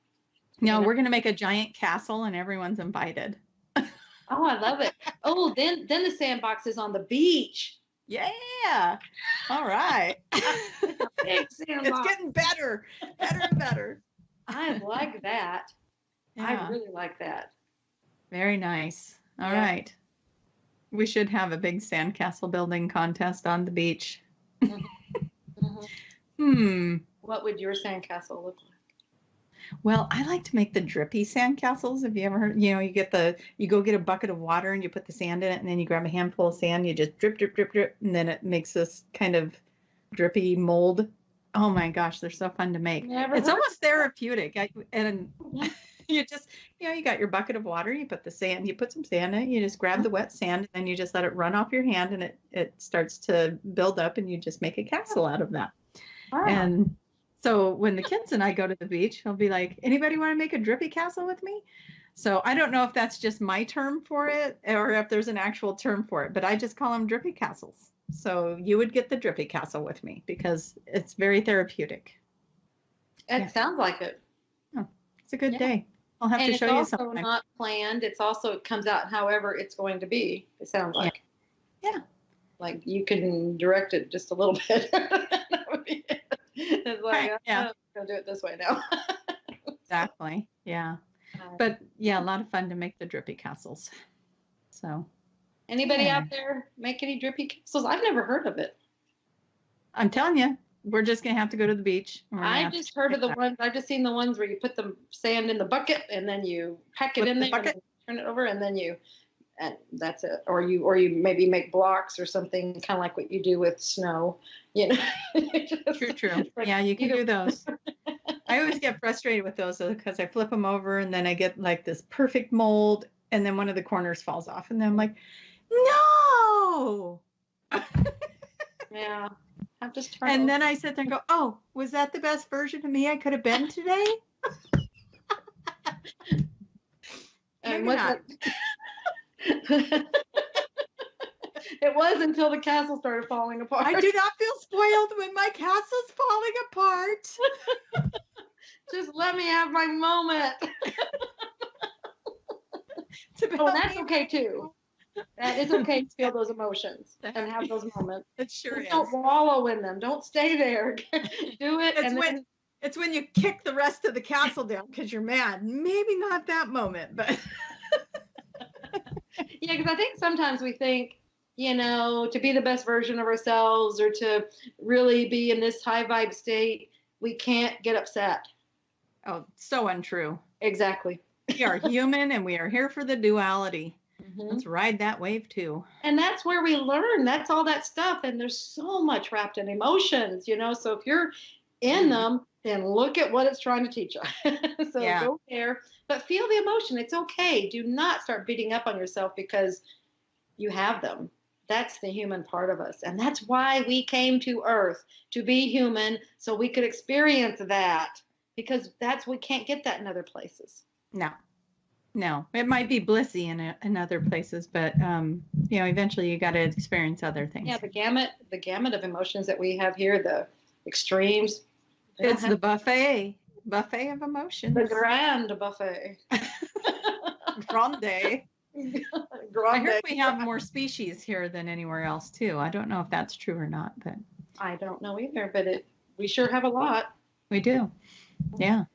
No, we're gonna make a giant castle, and everyone's invited. Oh, I love it. Oh, then the sandbox is on the beach. Yeah. All right. It's a big sandbox. It's getting better and better. I like that. Yeah. I really like that. Very nice. All right. We should have a big sandcastle building contest on the beach. What would your sandcastle look like? Well, I like to make the drippy sandcastles. Have you ever heard? You go get a bucket of water and you put the sand in it, and then you grab a handful of sand, you just drip, drip, drip, drip, and then it makes this kind of drippy mold. Oh my gosh, they're so fun to make. It's almost therapeutic. You just, you got your bucket of water, you put some sand in it, you just grab the wet sand, and then you just let it run off your hand, and it starts to build up, and you just make a castle out of that. Wow. And so when the kids and I go to the beach, I'll be like, anybody want to make a drippy castle with me? So I don't know if that's just my term for it or if there's an actual term for it, but I just call them drippy castles. So you would get the drippy castle with me because it's very therapeutic. It sounds like it. Oh, it's a good day. I'll have to show you something. It's also not planned. It's also, it comes out however it's going to be. It sounds like. Yeah. Like you can direct it just a little bit. That would be it. It's like, I'm going to do it this way now. Exactly. Yeah. But yeah, a lot of fun to make the drippy castles. So. Anybody out there make any drippy castles? I've never heard of it. I'm telling you, we're just going to have to go to the beach. I just heard of the ones, I've just seen the ones where you put the sand in the bucket and then you pack it in there and turn it over and then and that's it. Or you maybe make blocks or something, kind of like what you do with snow, you know. True. Like, yeah, you can do those. I always get frustrated with those because I flip them over and then I get like this perfect mold and then one of the corners falls off and then I'm like, no. Yeah. I'm just and then I sit there and go, oh, was that the best version of me I could have been today? And it was until the castle started falling apart. I do not feel spoiled when my castle's falling apart. Just let me have my moment. Oh, that's okay too. That it's okay to feel those emotions and have those moments. It sure is. Don't wallow in them. Don't stay there. Do it. It's when you kick the rest of the castle down because you're mad. Maybe not that moment, but. Yeah, because I think sometimes we think, to be the best version of ourselves or to really be in this high vibe state, we can't get upset. Oh, so untrue. Exactly. We are human and we are here for the duality. Mm-hmm. Let's ride that wave too. And that's where we learn. That's all that stuff. And there's so much wrapped in emotions, So if you're in them, then look at what it's trying to teach you. Go there, but feel the emotion. It's okay. Do not start beating up on yourself because you have them. That's the human part of us. And that's why we came to Earth, to be human, so we could experience that. Because we can't get that in other places. No, it might be blissy in other places, but eventually you got to experience other things. Yeah, the gamut of emotions that we have here, the extremes. It's the buffet of emotions. The grand buffet. Grande. I heard we have more species here than anywhere else too. I don't know if that's true or not, but I don't know either. But we sure have a lot. We do. Yeah.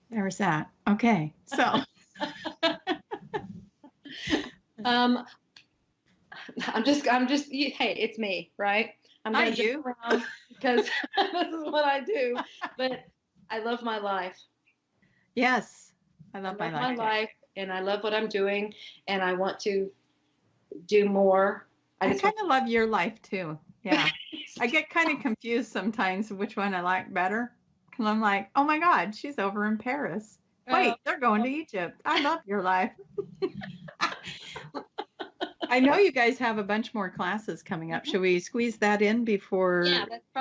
There's that. Okay. So I'm just hey, it's me, right? I'm going to jump around because this is what I do. But I love my life. Yes. I love my life and I love what I'm doing and I want to do more. I kind of love your life too. Yeah. I get kind of confused sometimes which one I like better. And I'm like, oh my God, she's over in Paris. Wait, they're going to Egypt. I love your life. I know you guys have a bunch more classes coming up. Should we squeeze that in before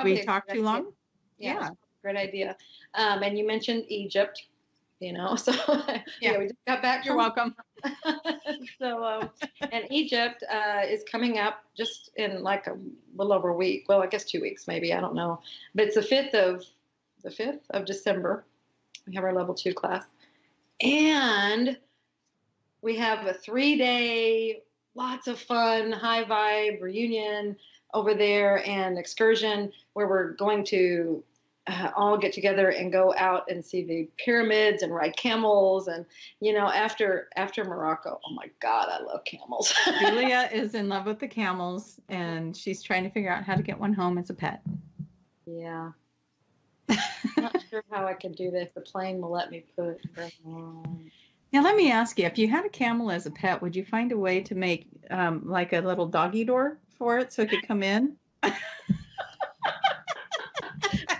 we talk too long? Yeah. Great idea. And you mentioned Egypt, so we just got back. You're welcome. So, and Egypt is coming up just in like a little over a week. Well, I guess 2 weeks, maybe. I don't know. But it's the 5th of December. We have our level 2 class. And we have a 3-day, lots of fun, high vibe reunion over there and excursion where we're going to all get together and go out and see the pyramids and ride camels. And, after Morocco, oh my God, I love camels. Julia is in love with the camels and she's trying to figure out how to get one home as a pet. Yeah. I'm not sure how I can do that if the plane will let me put them on. Now, let me ask you, if you had a camel as a pet, would you find a way to make like a little doggy door for it so it could come in?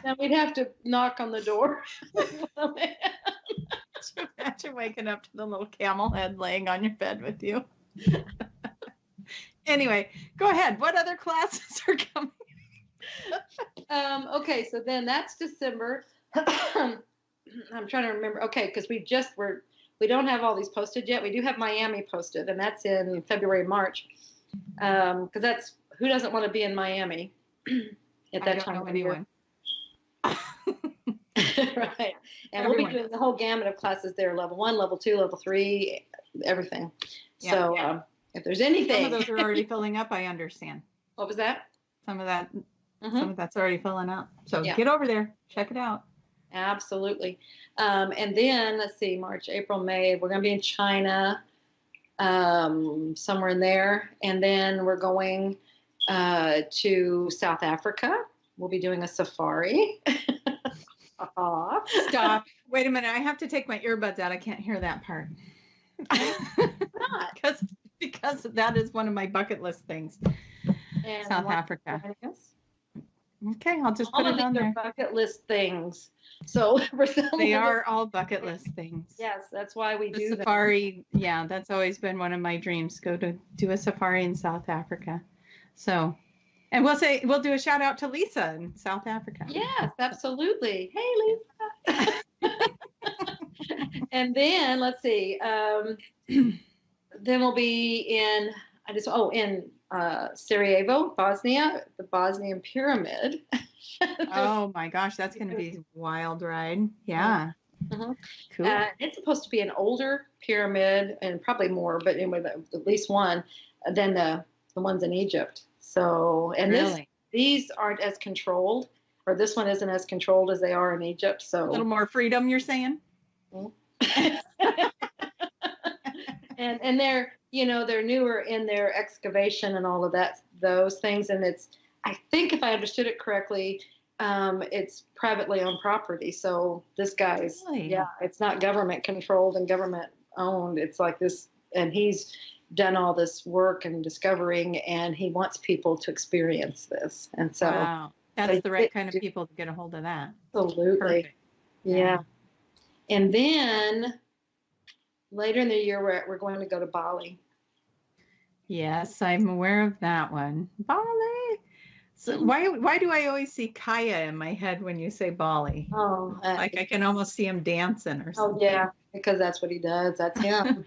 Then we'd have to knock on the door. Imagine waking up to the little camel head laying on your bed with you. Anyway, go ahead. What other classes are coming? Okay, so then that's December. I'm trying to remember. Okay, because We don't have all these posted yet. We do have Miami posted, and that's in February, March. Because that's, who doesn't want to be in Miami at that time of year? Right. And we'll be doing the whole gamut of classes there, level 1, level 2, level 3, everything. Yeah, so if there's anything. Some of those are already filling up, I understand. What was that? Some of that's already filling up. So get over there, check it out. Absolutely. And then let's see, March, April, May, we're going to be in China, somewhere in there. And then we're going to South Africa. We'll be doing a safari. Stop. Wait a minute. I have to take my earbuds out. I can't hear that part. because that is one of my bucket list things. And South Africa. Okay, I'll just put it on there. Bucket list things. So they are all bucket list things. Yes, that's why we do safari. Them. Yeah, that's always been one of my dreams. Go to do a safari in South Africa. So. And we'll do a shout out to Lisa in South Africa. Yes, absolutely. Hey, Lisa. And then let's see. Then we'll be in Sarajevo, Bosnia, the Bosnian Pyramid. Oh my gosh, that's going to be a wild ride. Yeah. Mm-hmm. Cool. It's supposed to be an older pyramid, and probably more, but anyway, at least one than the ones in Egypt. So, and these aren't as controlled, or this one isn't as controlled as they are in Egypt. So a little more freedom, you're saying? and they're, they're newer in their excavation and all of that, those things. And I think if I understood it correctly, it's privately owned property. So this guy's, it's not government controlled and government owned. It's like this, and he's done all this work and discovering, and he wants people to experience this. And so that's the right kind of people to get a hold of that. Absolutely. Perfect. Yeah. And then later in the year, we're going to go to Bali. Yes, I'm aware of that one. Bali. So why do I always see Kaya in my head when you say Bali? Oh, like I can almost see him dancing or something. Oh yeah, because that's what he does. That's him.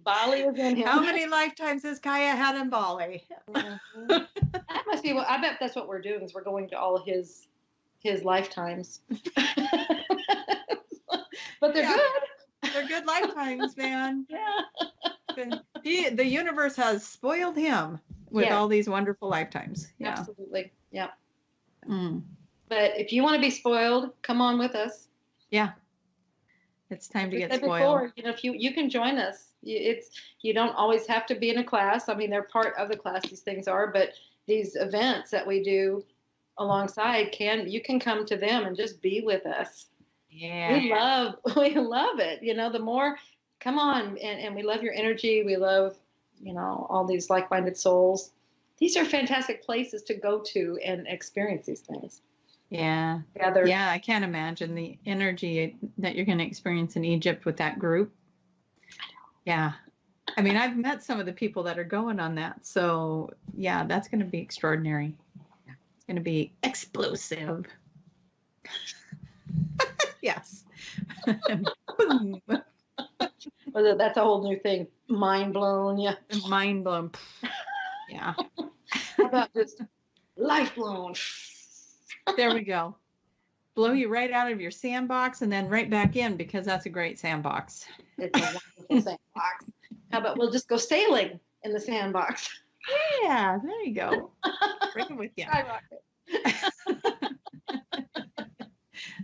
Bali is in him. How many lifetimes has Kaya had in Bali? Mm-hmm. That must be I bet that's what we're doing. Is we're going to all his lifetimes. But they're good. They're good lifetimes, man. Yeah. The universe has spoiled him with all these wonderful lifetimes. Yeah. Absolutely. Yeah. Mm. But if you want to be spoiled, come on with us. Yeah. It's time to get spoiled. Before, if you can join us. You don't always have to be in a class. I mean, they're part of the class, these things are, but these events that we do alongside you can come to them and just be with us. Yeah. We love it. The more, come on, and we love your energy. We love, all these like-minded souls. These are fantastic places to go to and experience these things. Yeah. Together. Yeah, I can't imagine the energy that you're going to experience in Egypt with that group. Yeah. I mean, I've met some of the people that are going on that. So, yeah, that's going to be extraordinary. It's going to be explosive. Yes. Boom. Well, that's a whole new thing. Mind blown. Yeah. Mind blown. Yeah. How about just life blown? There we go. Blow you right out of your sandbox and then right back in, because that's a great sandbox. It's a wonderful sandbox. How about we'll just go sailing in the sandbox? Yeah, there you go. Bring it with you.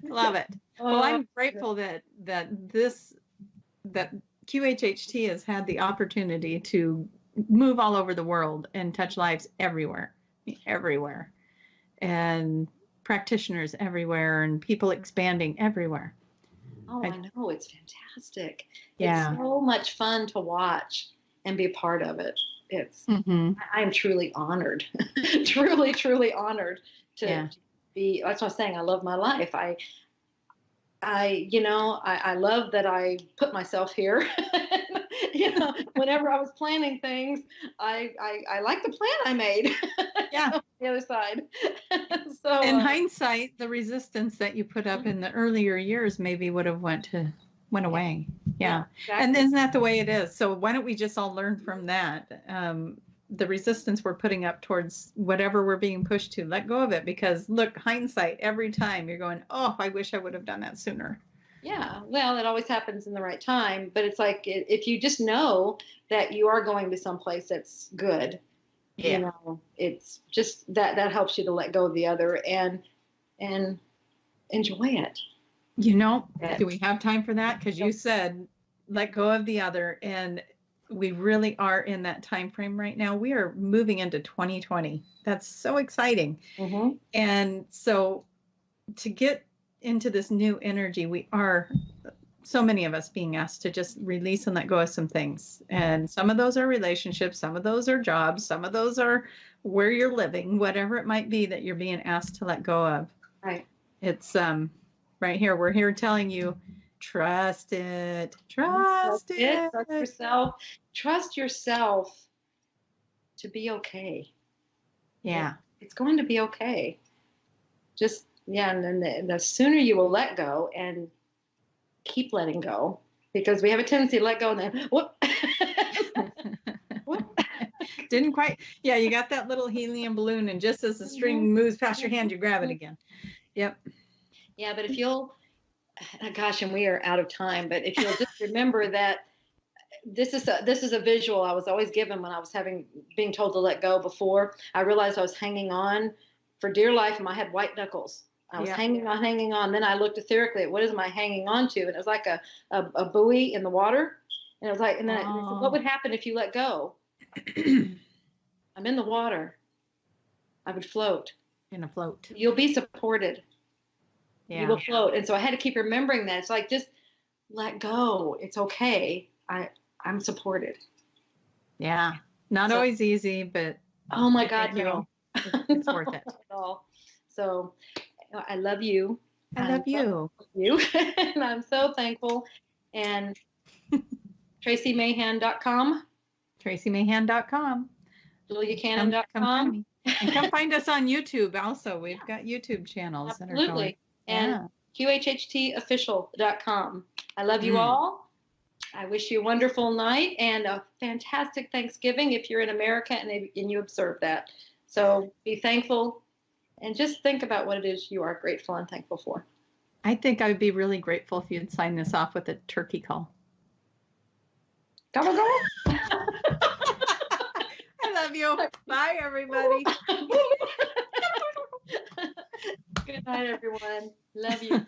Love it. Well, I'm grateful that QHHT has had the opportunity to move all over the world and touch lives everywhere, and practitioners everywhere, and people expanding everywhere. Oh, I know. It's fantastic. Yeah. It's so much fun to watch and be a part of it. It's, I'm truly honored, truly honored to be, that's what I'm saying. I love my life. I love that I put myself here. Whenever I was planning things, I like the plan I made. Yeah. The other side. So in hindsight, the resistance that you put up in the earlier years maybe would have went went away. Yeah. Exactly. And isn't that the way it is? So why don't we just all learn from that? The resistance we're putting up towards whatever we're being pushed to, let go of it, because look, hindsight, every time you're going, oh, I wish I would have done that sooner. Yeah, well, it always happens in the right time, but it's like if you just know that you are going to someplace that's good, you know, it's just that helps you to let go of the other and enjoy it. You know, do we have time for that? Because you said let go of the other, and we really are in that time frame right now. We are moving into 2020. That's so exciting. Mm-hmm. And so to get into this new energy, we are, so many of us, being asked to just release and let go of some things. And some of those are relationships, some of those are jobs, some of those are where you're living, whatever it might be that you're being asked to let go of. Right. It's right here. We're here telling you, trust it. Trust it. Trust yourself. Trust yourself to be okay. Yeah. It's going to be okay. Just, and then the sooner you will let go and keep letting go, because we have a tendency to let go and then, whoop. Whoop. Didn't quite. Yeah, you got that little helium balloon, and just as the string moves past your hand, you grab it again. Yep. Yeah, but if you'll, gosh, and we are out of time, but if you'll just remember that this is a visual I was always given when I was being told to let go. Before I realized I was hanging on for dear life, and I had white knuckles. I was hanging on. Then I looked etherically at what am I hanging on to, and it was like a buoy in the water. And it was like, and then I said, what would happen if you let go? I'm in the water. I would float. In a float. You'll be supported. Yeah. You will float. And so I had to keep remembering that. It's like, just let go. It's okay. I'm supported. Yeah. Not always easy, but oh my God, no. It's worth it. Not at all. So I love you. I love you. And I'm so thankful. And TracyMahan.com. TracyMahan.com. JuliaCannon.com. And come find us on YouTube also. We've got YouTube channels. Absolutely. And QHHTofficial.com. I love you all. I wish you a wonderful night and a fantastic Thanksgiving if you're in America and you observe that. So be thankful and just think about what it is you are grateful and thankful for. I think I would be really grateful if you'd sign this off with a turkey call. Gobble, gobble. I love you. Bye, everybody. Good night, everyone. Love you.